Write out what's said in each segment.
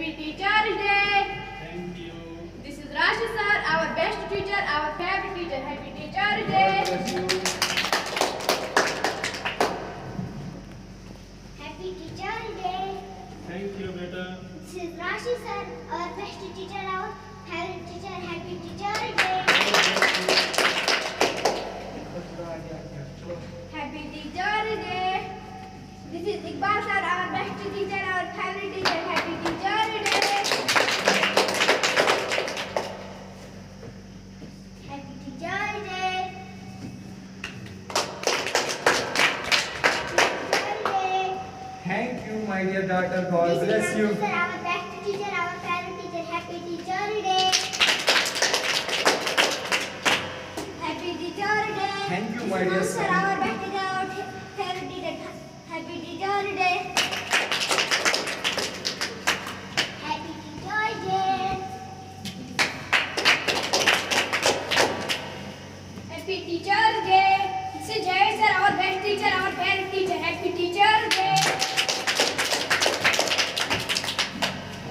Happy Teacher's Day. Thank you. This is Rashi sir, our best teacher, our favorite teacher. Happy Teacher's Day. God bless you. Happy Teacher's Day. Thank you, beta. This is Rashi sir, our best teacher, our favorite teacher. Happy Teacher's Day. Happy Teacher's Day. This is Iqbal sir, our best teacher, our favorite teacher. Happy Teacher's Day. Happy Teacher's Day. Thank you, my dear daughter. God This bless is you. Rashi sir, our best teacher, our favorite teacher. Happy Teacher's Day. Happy Teacher's Day. Thank you, my dear Sir, son. our best teacher, our favorite teacher. Happy Teacher's Day. Happy Teacher's Day. Happy Teacher's Day. This is Jay sir, our best teacher, our favorite teacher. Happy Teacher's Day.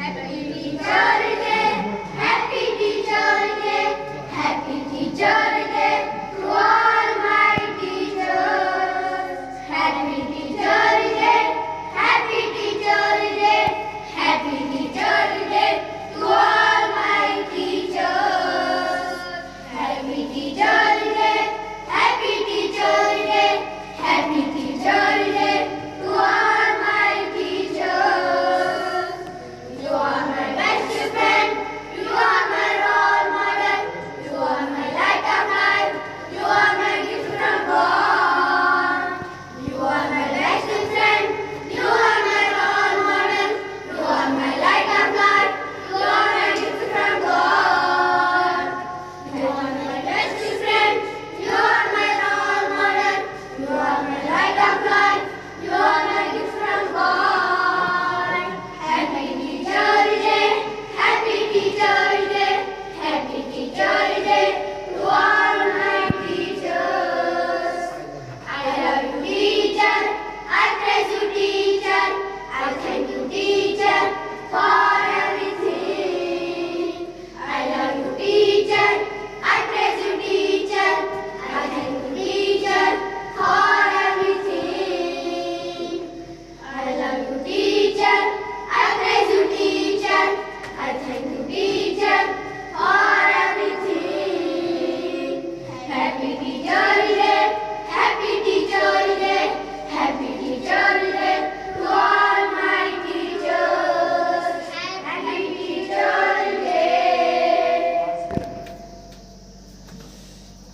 Happy Teacher's Day. Happy Teacher's Day. Happy Teacher's Day to all my teachers. Happy Teacher's Day. Happy Teacher's Day. Happy Teacher's Day to all my teachers. Happy Teacher's Day. Happy Teacher's Day. Happy Teacher's Day to all my teachers. You are my best friend. You are my role model. You are my light of life. You are my gift from God. You are my best friend. You are my role model. You are my light of life. You are my gift from God. You are my best friend. You are my role model. You are my light of life. You are my gift from God. Happy Teacher's Day. Happy Teacher's Day. Happy Teacher's Day to all my teachers. I love you, teacher. I praise you, teacher. I thank you, teacher, for everything. I love you, teacher. I praise you, teacher. I thank you, teacher, for everything. I love you, teacher. I praise you, teacher. I thank you, teacher, for everything. Happy Teacher's Day. Happy Teacher's Day. Happy Teacher's Day to all my teachers. Happy Teacher's Day.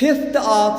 5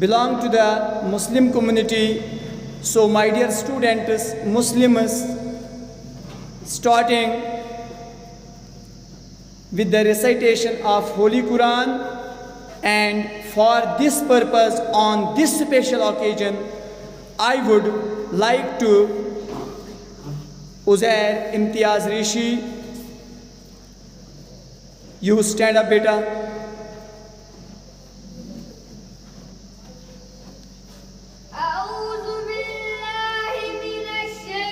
belong to the Muslim community. So my dear students, Muslims, starting with the recitation of Holy Quran, and for this purpose, on this special occasion, I would like to Uzair Imtiaz Rishi, you stand up, beta. أعوذ بالله من الشيطان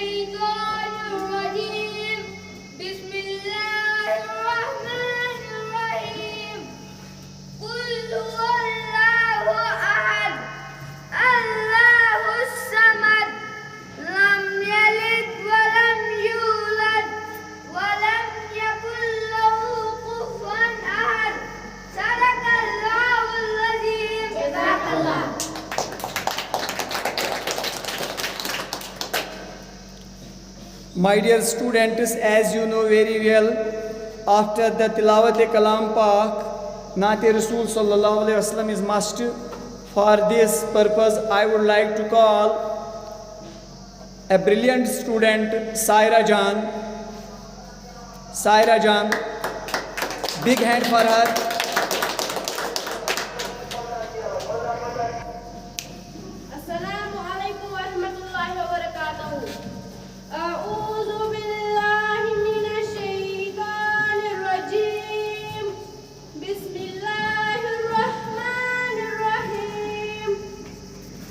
My dear students, as you know very well, after the Tilawat-e-Kalam Pak, Naat-e-Rasool sallallahu alayhi wa sallam is must. For this purpose, I would like to call a brilliant student, Saira Jan. Saira Jan, big hand for her. السلام عليكم ورحمة الله وبركاته. أعوذ بالله من الشيطان الرجيم. بسم الله الرحمن الرحيم.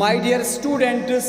My dear students,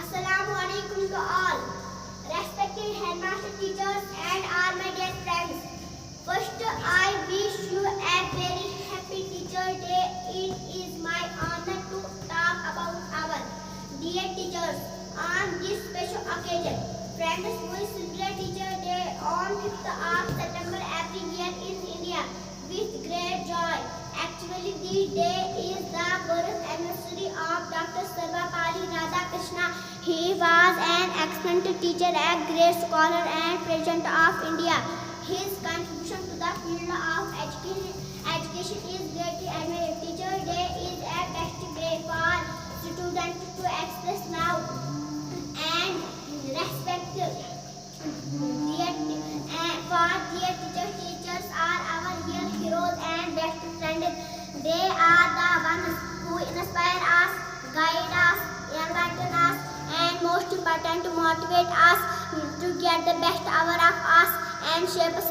Assalamu alaikum to all. Respected headmaster, teachers, and all my dear friends. First, I wish you a very happy Teacher Day. It is my honor to talk about our dear teachers on this special occasion. Friends, we celebrate Teacher Day on 5th of September every year in India with great joy. Actually, this day is the birth anniversary of Dr. Sarvapalli Radhakrishna. He was an excellent teacher, a great scholar, and President of India. His contribution to the field of education is greatly admired. Teacher Day is a best way for students to express love and respect for their teachers. Teachers are our real heroes and best friends. standard. They are the ones who inspire us, guide us, enlighten us, and most important, to motivate us to get the best out of us and shape us.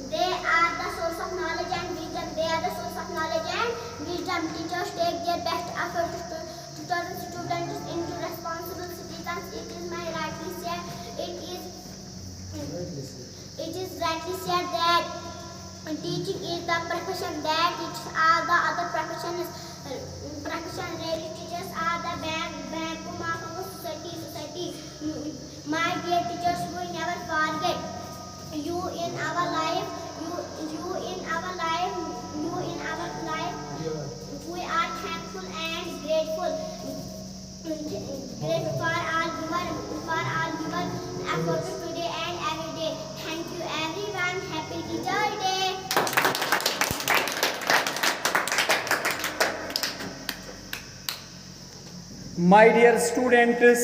They are the source of knowledge and wisdom. Teachers take their best efforts to turn students into responsible citizens. It is rightly said that teaching is the profession that teaches all the other professions. Really, teachers are the backbone of our society. My dear teachers, we never forget you in our life. We are thankful and grateful for all your efforts today and every day. Thank you everyone. Happy Teacher Day. My dear students,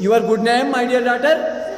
Your good name, my dear daughter?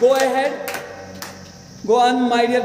Go ahead. Go on, my dear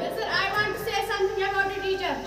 Yes, sir, I want to say something about a teacher.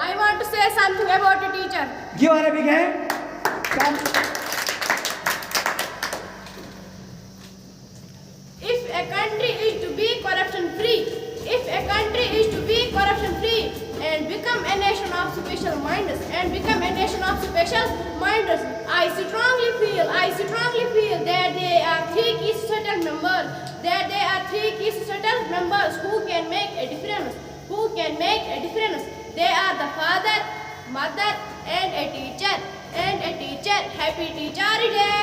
I want to say something about a teacher. Give her a big hand. Come. If a country is to be corruption free, and become a nation of special minders, I strongly feel that there are three key certain members who can make a difference. They are the father, mother, and a teacher. Happy Teacher Day.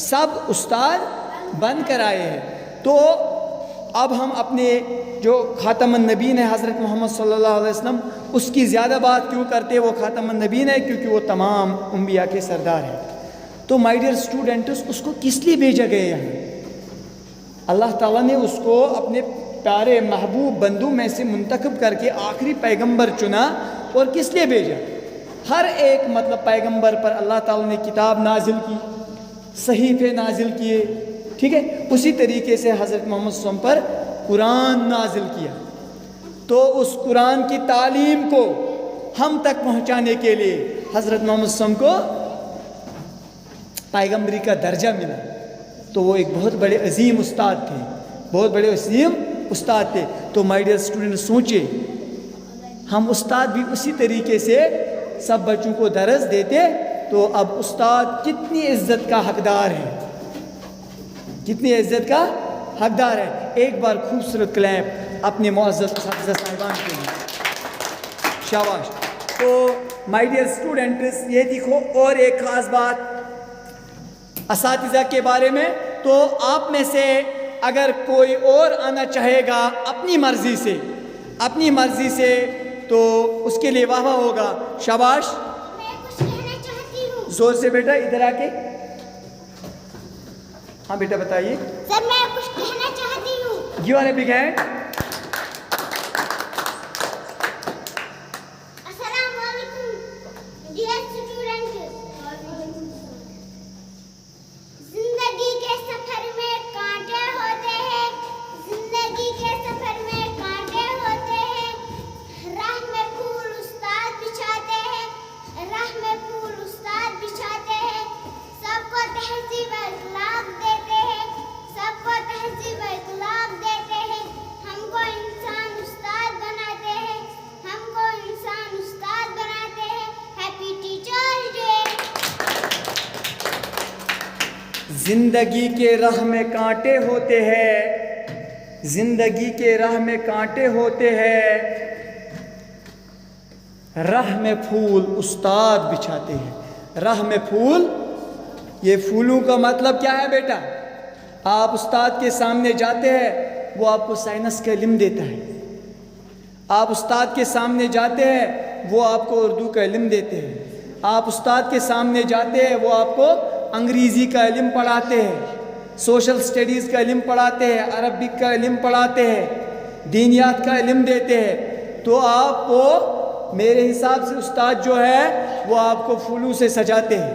سب استاد بن کر آئے ہیں۔ تو اب ہم اپنے جو خاتم النبیین ہے حضرت محمد صلی اللہ علیہ وسلم، اس کی زیادہ بات کیوں کرتے؟ وہ خاتم النبیین ہے کیونکہ وہ تمام انبیاء کے سردار ہیں۔ تو مائی ڈیئر اسٹوڈنٹس، اس کو کس لیے بھیجا گیا یہاں؟ اللہ تعالیٰ نے اس کو اپنے پیارے محبوب بندوں میں سے منتخب کر کے آخری پیغمبر چنا، اور کس لیے بھیجا؟ ہر ایک مطلب پیغمبر پر اللہ تعالیٰ نے کتاب نازل کی، صحیفے نازل کیے، ٹھیک ہے؟ اسی طریقے سے حضرت محمد صلی اللہ علیہ وسلم پر قرآن نازل کیا۔ تو اس قرآن کی تعلیم کو ہم تک پہنچانے کے لیے حضرت محمد صلی اللہ علیہ وسلم کو پیغمبری کا درجہ ملا۔ تو وہ ایک بہت بڑے عظیم استاد تھے، بہت بڑے عظیم استاد تھے۔ تو مائی ڈیئر اسٹوڈنٹ، سوچے ہم استاد بھی اسی طریقے سے سب بچوں کو درس دیتے تو اب استاد کتنی عزت کا حقدار ہے، کتنی عزت کا حقدار ہے۔ ایک بار خوبصورت کلیپ اپنے معزز اساتذہ صاحبان کے لیے، شاباش۔ تو مائی ڈیئر اسٹوڈنٹس، یہ دیکھو اور ایک خاص بات اساتذہ کے بارے میں، تو آپ میں سے اگر کوئی اور آنا چاہے گا اپنی مرضی سے تو اس کے لیے واہ واہ ہوگا، شاباش۔ میں کچھ کہنا چاہتی ہوں زور سے بیٹا ادھر آ کے، ہاں بیٹا بتائیے۔ سر، میں کچھ کہنا چاہتی ہوں۔ Give her a big hand. السلام علیکم ڈیئر اسٹوڈنٹس۔ زندگی کے سفر میں کانٹے ہوتے ہیں، زندگی کے سفر میں کانٹے ہوتے ہیں، راہ میں پھول استاد بچھاتے ہیں، راہ میں پھول استاد بچھاتے ہیں، سب کو تہذیب و اخلاق دیتے ہیں، سب کو تہذیب و اخلاق دیتے ہیں، ہم کو انسان استاد بناتے ہیں، ہم کو انسان استاد بناتے ہیں۔ Happy teachers day. زندگی کے راہ میں کانٹے ہوتے ہیں، زندگی کے راہ میں کانٹے ہوتے ہیں، راہ میں پھول استاد بچھاتے ہیں۔ راہ میں پھول، یہ پھولوں کا مطلب کیا ہے بیٹا؟ آپ استاد کے سامنے جاتے ہیں، وہ آپ کو سائنس کا علم دیتا ہے۔ آپ استاد کے سامنے جاتے ہیں، وہ آپ کو اردو کا علم دیتے ہیں۔ آپ استاد کے سامنے جاتے ہیں، وہ آپ کو انگریزی کا علم پڑھاتے ہیں، سوشل سٹڈیز کا علم پڑھاتے ہیں، عربک کا علم پڑھاتے ہیں، دینیات کا علم دیتے ہیں۔ تو آپ کو میرے حساب سے استاد جو ہے وہ آپ کو پھولوں سے سجاتے ہیں۔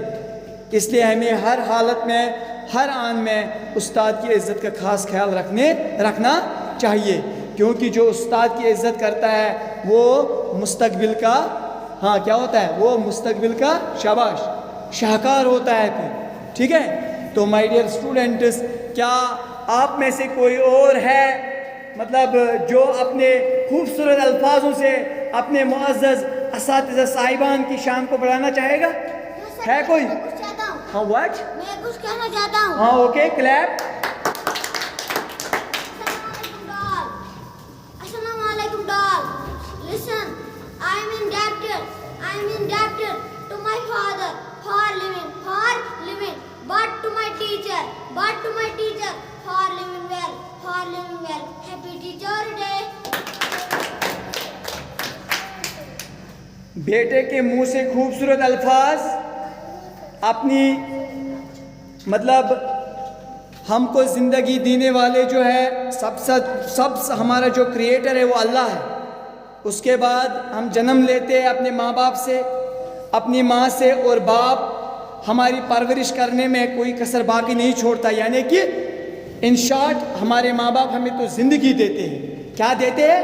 اس لیے ہمیں ہر حالت میں، ہر آن میں استاد کی عزت کا خاص خیال رکھنا چاہیے، کیونکہ جو استاد کی عزت کرتا ہے وہ مستقبل کا، ہاں کیا ہوتا ہے؟ وہ مستقبل کا، شاباش، شاہکار ہوتا ہے پھر، ٹھیک ہے؟ تو مائی ڈیئر اسٹوڈنٹس، کیا آپ میں سے کوئی اور ہے مطلب جو اپنے خوبصورت الفاظوں سے اپنے معزز اساتذہ صاحبان کی شان کو بڑھانا چاہے گا؟ ہے کوئی؟ میں کچھ چاہتا ہوں، ہاں واٹ؟ میں کچھ کہنا چاہتا ہوں۔ ہاں اوکے، کلیپ۔ السلام علیکم ڈال۔ Listen, I am indebted to my father for living, but to my teacher for living well. Happy Teacher Day. بیٹے کے منہ سے خوبصورت الفاظ، اپنی مطلب ہم کو زندگی دینے والے جو ہے سب ہمارا جو کریٹر ہے وہ اللہ ہے۔ اس کے بعد ہم جنم لیتے ہیں اپنے ماں باپ سے، اپنی ماں سے، اور باپ ہماری پرورش کرنے میں کوئی کسر باقی نہیں چھوڑتا، یعنی کہ ان شارٹ ہمارے ماں باپ ہمیں تو زندگی دیتے ہیں۔ کیا دیتے ہیں؟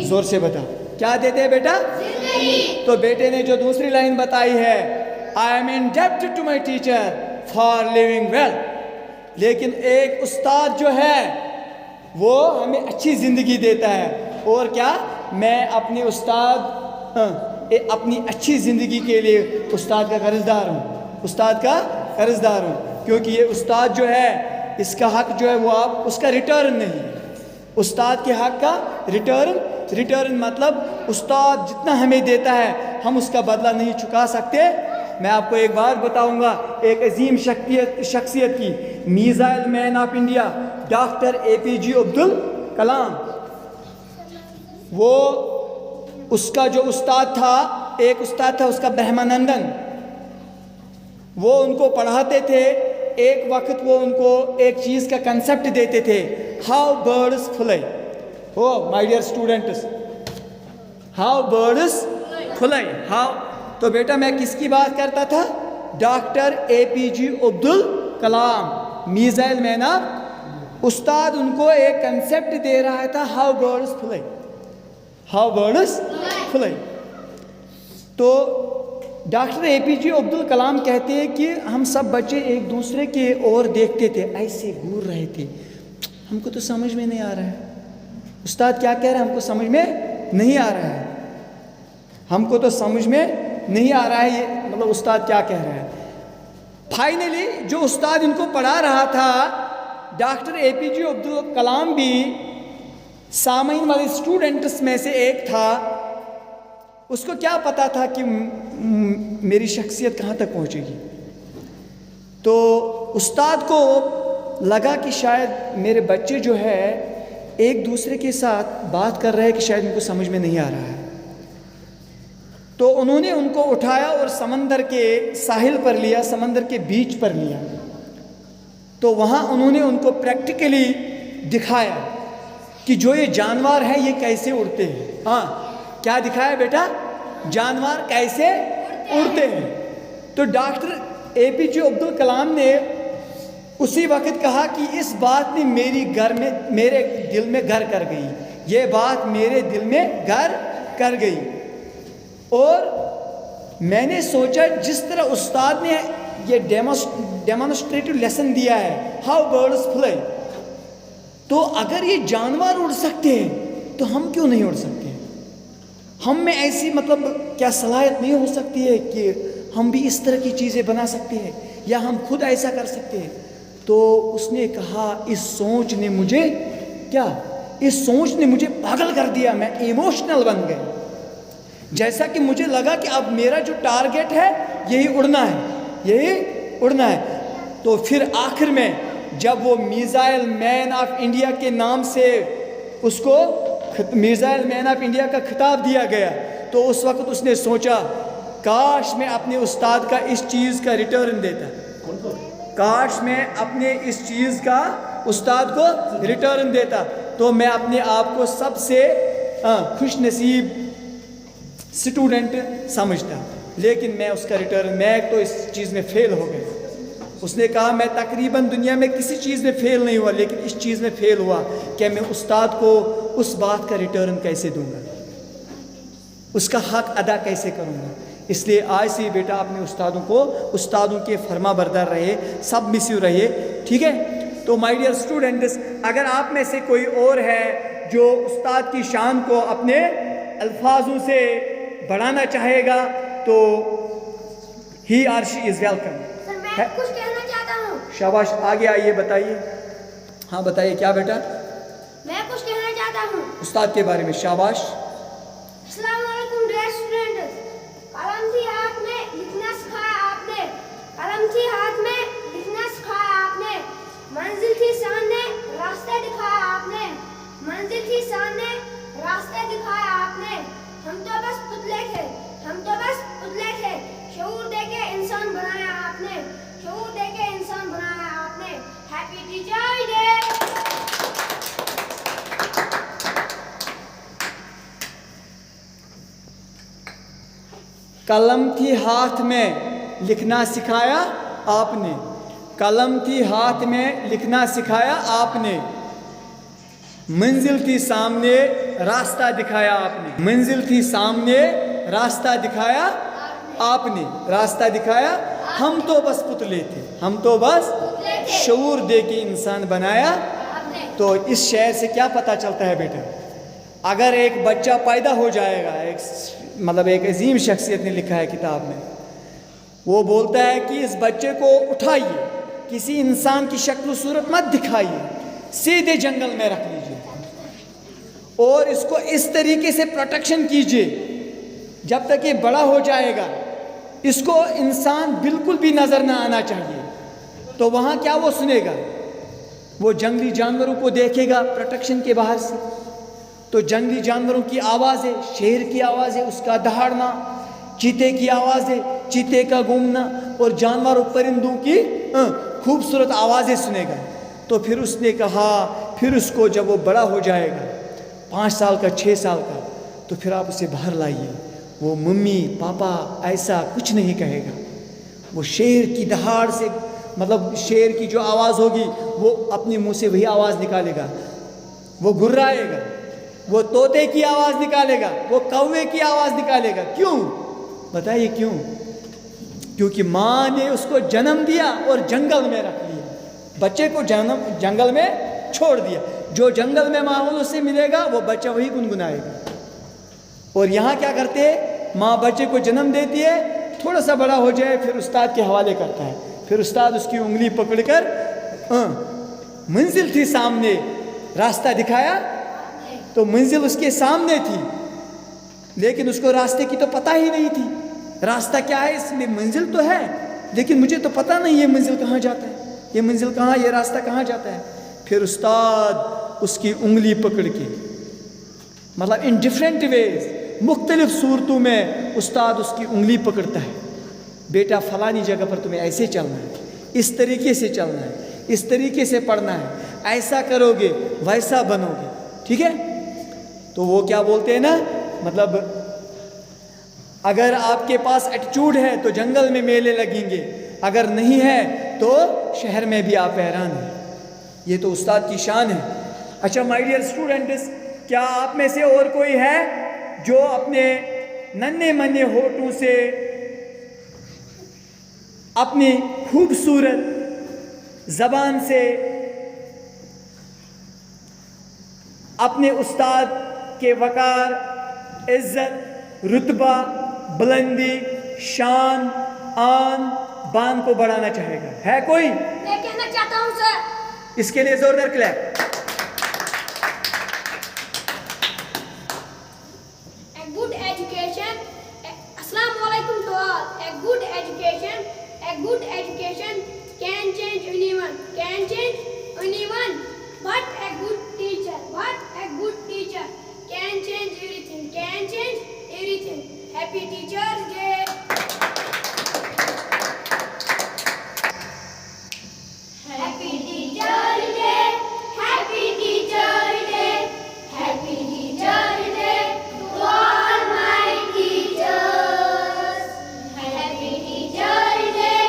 زور سے بتا، کیا دیتے ہیں بیٹا؟ تو بیٹے نے جو دوسری لائن بتائی ہے، I am indebted to my teacher for living well، لیکن ایک استاد جو ہے وہ ہمیں اچھی زندگی دیتا ہے، اور کیا؟ میں اپنے استاد اپنی اچھی زندگی کے لیے استاد کا قرضدار ہوں، کیونکہ یہ استاد جو ہے اس کا حق جو ہے وہ آپ اس کا ریٹرن نہیں، استاد کے حق کا ریٹرن مطلب استاد جتنا ہمیں دیتا ہے ہم اس کا بدلہ نہیں چکا سکتے. میں آپ کو ایک بات بتاؤں گا, ایک عظیم شخصیت کی, missile man of India doctor APJ Abdul Kalam, وہ اس کا جو استاد تھا, ایک استاد تھا اس کا برہمانندن, وہ ان کو پڑھاتے تھے. ایک وقت وہ ان کو ایک چیز کا کنسپٹ دیتے تھے, how birds fly. Oh my dear students, how birds fly, how. تو بیٹا میں کس کی بات کرتا تھا؟ Doctor APJ Abdul Kalam, missile man of. استاد ان کو ایک کنسپٹ دے رہا تھا, how birds fly, how birds fly. تو ڈاکٹر APJ عبدالکلام کہتے ہیں کہ ہم سب بچے ایک دوسرے کے اور دیکھتے تھے, ایسے گور رہے تھے, ہم کو تو سمجھ میں نہیں آ رہا ہے استاد کیا کہہ رہا ہے, ہم کو سمجھ میں نہیں آ رہا ہے, ہم کو تو سمجھ میں نہیں آ رہا ہے یہ مطلب استاد کیا کہہ رہا ہے. فائنلی جو استاد ان کو پڑھا رہا تھا ڈاکٹر APJ عبدالکلام بھی سامعین والے اسٹوڈنٹس میں سے ایک تھا. اس کو کیا پتا تھا کہ میری شخصیت کہاں تک پہنچے گی. تو استاد کو لگا کہ شاید میرے بچے جو ہے ایک دوسرے کے ساتھ بات کر رہے ہیں کہ شاید ان کو سمجھ میں نہیں آ رہا ہے. تو انہوں نے ان کو اٹھایا اور سمندر کے ساحل پر لیا, سمندر کے بیچ پر لیا. تو وہاں انہوں نے ان کو پریکٹیکلی دکھایا کہ جو یہ جانور ہیں یہ کیسے اڑتے ہیں. ہاں کیا دکھایا بیٹا؟ جانور کیسے اڑتے ہیں. تو ڈاکٹر APJ عبدالکلام نے اسی وقت کہا کہ اس بات نے میرے دل میں گھر کر گئی, یہ بات میرے دل میں گھر کر گئی. اور میں نے سوچا جس طرح استاد نے یہ ڈیمونسٹریٹو لیسن دیا ہے, ہاؤ برڈز فلائی, تو اگر یہ جانور اڑ سکتے ہیں تو ہم کیوں نہیں اڑ سکتے؟ ہم میں ایسی مطلب کیا صلاحیت نہیں ہو سکتی ہے کہ ہم بھی اس طرح کی چیزیں بنا سکتے ہیں, یا ہم خود ایسا کر سکتے ہیں؟ تو اس نے کہا اس سوچ نے مجھے پاگل کر دیا, میں ایموشنل بن گیا. جیسا کہ مجھے لگا کہ اب میرا جو ٹارگٹ ہے یہی اڑنا ہے. تو پھر آخر میں جب وہ میزائل مین آف انڈیا کے نام سے اس کو میزائل مین آف انڈیا کا خطاب دیا گیا, تو اس وقت اس نے سوچا کاش میں اپنے استاد کا اس چیز کا ریٹرن دیتا, کاش میں اپنے اس چیز کا استاد کو ریٹرن دیتا, تو میں اپنے آپ کو سب سے خوش نصیب اسٹوڈنٹ سمجھتا. لیکن میں اس کا ریٹرن, میں تو اس چیز میں فیل ہو گیا. اس نے کہا میں تقریباً دنیا میں کسی چیز میں فیل نہیں ہوا, لیکن اس چیز میں فیل ہوا کہ میں استاد کو اس بات کا ریٹرن کیسے دوں گا, اس کا حق ادا کیسے کروں گا. اس لیے آج سے بیٹا اپنے استادوں کے فرما بردار رہے, سبمسو رہے, ٹھیک ہے. تو مائی ڈیئر اسٹوڈنٹس, اگر آپ میں سے کوئی اور ہے جو استاد کی شان کو اپنے الفاظوں سے بڑھانا چاہے گا تو ہی اور شی از ویلکم. سر میں کچھ کہنا چاہتا ہوں. شاباش, آگے آئیے, بتائیے. ہاں بتائیے کیا بیٹا؟ میں کچھ کہنا چاہتا ہوں استاد کے بارے میں. شاباش. السلام علیکم ڈیئر اسٹوڈنٹس. قلم تھی ہاتھ میں لکھنا سکھایا آپ نے, قلم تھی ہاتھ میں لکھنا سکھایا آپ نے, منزل تھی سامنے راستہ دکھایا آپ نے, منزل تھی سامنے راستہ دکھایا آپ نے. ہم تو بس پتلے تھے, شعور دے کے انسان بنایا آپ نے, ہیپی ٹیچر ڈے. قلم تھی ہاتھ میں لکھنا سکھایا آپ نے, قلم تھی ہاتھ میں لکھنا سکھایا آپ نے, منزل تھی سامنے راستہ دکھایا آپ نے, منزل تھی سامنے راستہ دکھایا آپ نے, راستہ دکھایا. ہم تو بس پتلے تھے, ہم تو بس شعور دے کے انسان بنایا. تو اس شعر سے کیا پتہ چلتا ہے بیٹا؟ اگر ایک بچہ پیدا ہو جائے گا, ایک عظیم شخصیت نے لکھا ہے کتاب میں, وہ بولتا ہے کہ اس بچے کو اٹھائیے, کسی انسان کی شکل و صورت مت دکھائیے, سیدھے جنگل میں رکھ لیجیے, اور اس کو اس طریقے سے پروٹیکشن کیجیے جب تک یہ بڑا ہو جائے گا، اس کو انسان بالکل بھی نظر نہ آنا چاہیے۔ تو وہاں کیا وہ سنے گا؟ وہ جنگلی جانوروں کو دیکھے گا پروٹیکشن کے باہر سے، تو جنگلی جانوروں کی آوازیں، شیر کی آوازیں، اس کا دہاڑنا، چیتے کی آوازیں، چیتے کا گھومنا، اور جانوروں پرندوں کی خوبصورت آوازیں سنے گا۔ تو پھر اس نے کہا، پھر اس کو جب وہ بڑا ہو جائے گا 5 سال کا 6 سال کا، تو پھر آپ اسے باہر لائیے، وہ ممی پاپا ایسا کچھ نہیں کہے گا، وہ شیر کی دہاڑ سے، مطلب شیر کی جو آواز ہوگی وہ اپنے منہ سے وہی آواز نکالے گا، وہ گھرائے گا، وہ طوطے کی آواز نکالے گا، وہ کوے کی آواز نکالے گا۔ کیوں؟ بتائیے کیوں؟ کیونکہ ماں نے اس کو جنم دیا اور جنگل میں رکھ لیا، بچے کو جنگل میں چھوڑ دیا، جو جنگل میں ماحول اسے ملے گا وہ بچہ وہی گنگنائے گا۔ اور یہاں کیا کرتے ہیں، ماں بچے کو جنم دیتی ہے، تھوڑا سا بڑا ہو جائے پھر استاد کے حوالے کرتا ہے، پھر استاد اس کی انگلی پکڑ کر منزل تھی سامنے، راستہ دکھایا تو منزل اس کے سامنے تھی، لیکن اس کو راستے کی تو پتہ ہی نہیں تھی، راستہ کیا ہے، اس میں منزل تو ہے لیکن مجھے تو پتہ نہیں یہ منزل کہاں جاتا ہے، یہ منزل کہاں، یہ راستہ کہاں جاتا ہے۔ پھر استاد اس کی انگلی پکڑ کے، مطلب ان ڈیفرنٹ ویز، مختلف صورتوں میں استاد اس کی انگلی پکڑتا ہے، بیٹا فلانی جگہ پر تمہیں ایسے چلنا ہے، اس طریقے سے چلنا ہے، اس طریقے سے پڑھنا ہے، ایسا کرو گے ویسا بنو گے، ٹھیک ہے۔ تو وہ کیا بولتے ہیں نا، مطلب اگر آپ کے پاس ایٹیچیوڈ ہے تو جنگل میں میلے لگیں گے، اگر نہیں ہے تو شہر میں بھی آپ حیران ہیں۔ یہ تو استاد کی شان ہے۔ اچھا مائی ڈیئر اسٹوڈنٹس، کیا آپ میں سے اور کوئی ہے جو اپنے ننھے منھے ہونٹوں سے اپنی خوبصورت زبان سے اپنے استاد کے وقار، عزت، رتبہ، بلندی، شان، آن، بان کو بڑھانا چاہے گا؟ ہے کوئی؟ میں کہنا چاہتا ہوں سر، اس کے لیے زوردار کلیپ۔ A good education, Assalamu alaikum to all. A good education can change anyone, But a good teacher can change everything, Happy Teachers Day. Happy Teachers Day, Happy Teachers Day, Happy Teachers Day to all my teachers. Happy Teachers Day,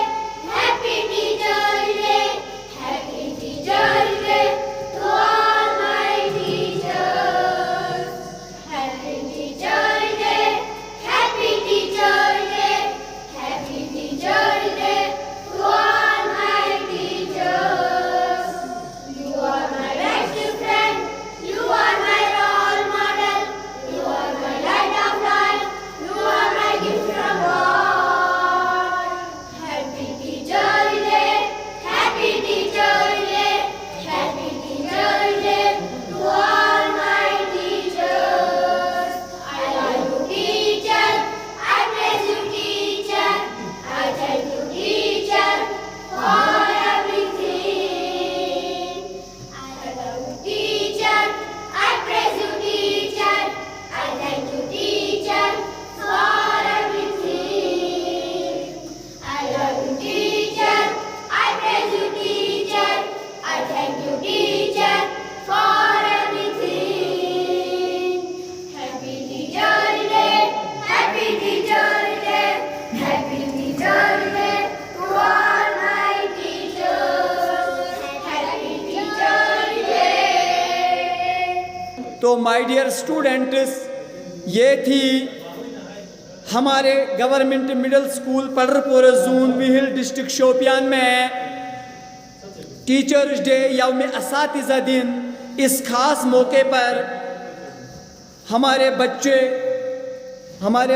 Happy Teachers Day, Happy Teachers Day to all my teachers. Happy Teachers Day, Happy Teachers Day, Happy Teachers Day to all my teachers. You are my best friend, you are my role model, you are my light of life, you are my gift from God. Happy Teachers Day, Happy Teachers Day, Happy Teachers Day to all my teachers. I love you teacher, I praise you teacher, I thank you teacher for everything. I love you teacher, I praise you teacher, I thank you teacher for everything. I love you teacher, I praise you teacher, I thank you teacher for everything. Happy Teachers Day, Happy Teachers Day, Happy Teachers Day to all my teachers. Happy Teachers Day. تو مائی dear students, یہ تھی ہمارے government middle school Padarpora zone Vehil district Shopian میں teachers day یوم اساتذہ دن۔ اس خاص موقع پر ہمارے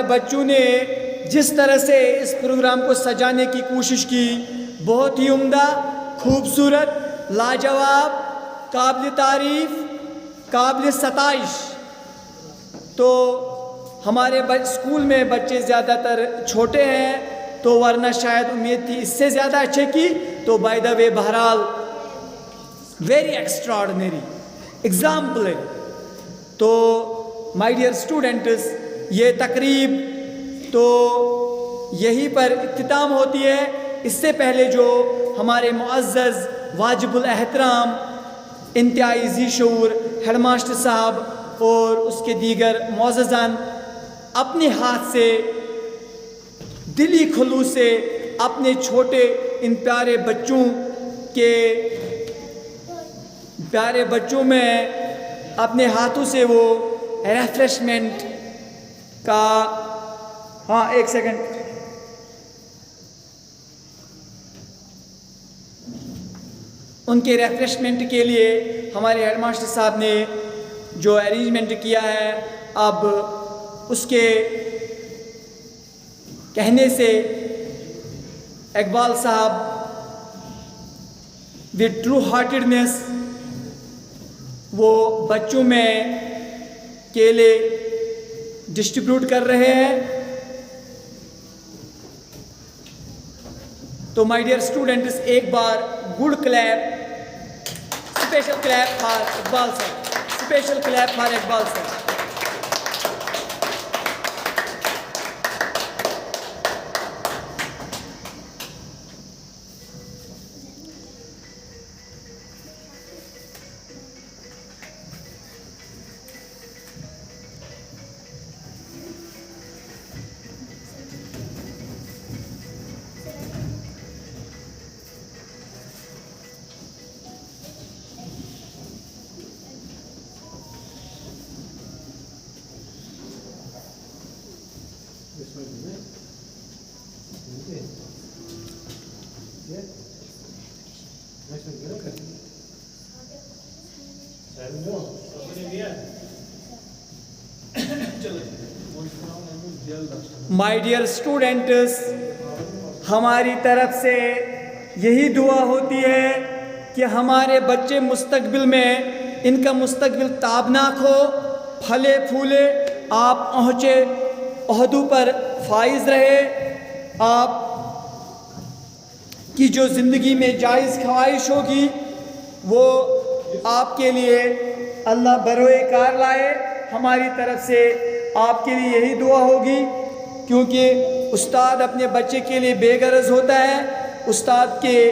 بچوں نے جس طرح سے اس پروگرام کو سجانے کی کوشش کی، بہت ہی عمدہ، خوبصورت، لاجواب، قابل تعریف، قابل ستائش۔ تو ہمارے اسکول میں بچے زیادہ تر چھوٹے ہیں، تو ورنہ شاید امید تھی اس سے زیادہ اچھے کی. تو بائی دا وے بہرحال ویری ایکسٹراڈنری ایگزامپل. تو مائی ڈیئر اسٹوڈنٹس، یہ تقریب تو یہیں پر اختتام ہوتی ہے. اس سے پہلے جو ہمارے معزز واجب الاحترام انتہائی ذی شعور ہیڈ ماسٹر صاحب اور اس کے دیگر معززان اپنے ہاتھ سے دلی خلوص سے اپنے چھوٹے ان پیارے بچوں میں اپنے ہاتھوں سے وہ ریفریشمنٹ کا ایک سیکنڈ ان کے ریفریشمنٹ کے لیے ہمارے ہیڈ ماسٹر صاحب نے جو ارینجمنٹ کیا ہے، اب اس کے کہنے سے اقبال صاحب ود ٹرو ہارٹیڈنیس وہ بچوں میں کیلے ڈسٹریبیوٹ کر رہے ہیں. تو مائی ڈیئر اسٹوڈنٹس، ایک بار good clap, special clap for Iqbal صاحب، اسپیشل کلیپ فار اقبال صاحب. مائی ڈیئر اسٹوڈنٹس، ہماری طرف سے یہی دعا ہوتی ہے کہ ہمارے بچے مستقبل میں ان کا مستقبل تابناک ہو، پھلے پھولے، آپ اونچے عہدوں پر فائز رہے، آپ کی جو زندگی میں جائز خواہش ہوگی وہ آپ کے لیے اللہ بروئے کار لائے. ہماری طرف سے آپ کے لیے یہی دعا ہوگی، کیونکہ استاد اپنے بچے کے لیے بے غرض ہوتا ہے. استاد کے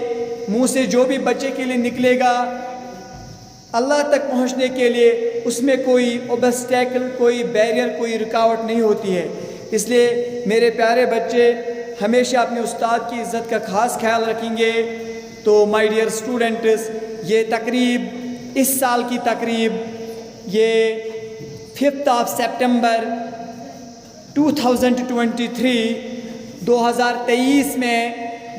منہ سے جو بھی بچے کے لیے نکلے گا اللہ تک پہنچنے کے لیے اس میں کوئی اوبسٹیکل، کوئی بیریئر، کوئی رکاوٹ نہیں ہوتی ہے. اس لیے میرے پیارے بچے ہمیشہ اپنے استاد کی عزت کا خاص خیال رکھیں گے. تو مائی ڈیئر اسٹوڈنٹس، یہ تقریب، اس سال کی تقریب، یہ 5 سپٹمبر 2023 میں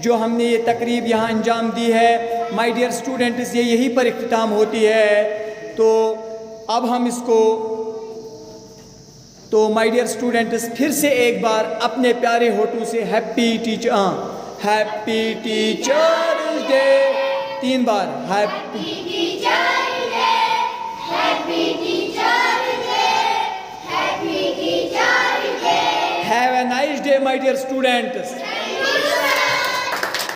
جو ہم نے یہ تقریب یہاں انجام دی ہے، مائی ڈیئر اسٹوڈنٹس، یہ یہیں پر اختتام ہوتی ہے. تو اب ہم اس کو، تو مائی ڈیئر اسٹوڈنٹس، پھر سے ایک بار اپنے پیارے ہونٹوں سے happy teachers day 3 bar happy teacher day, happy teacher day, happy teacher day. Have a nice day, my dear students.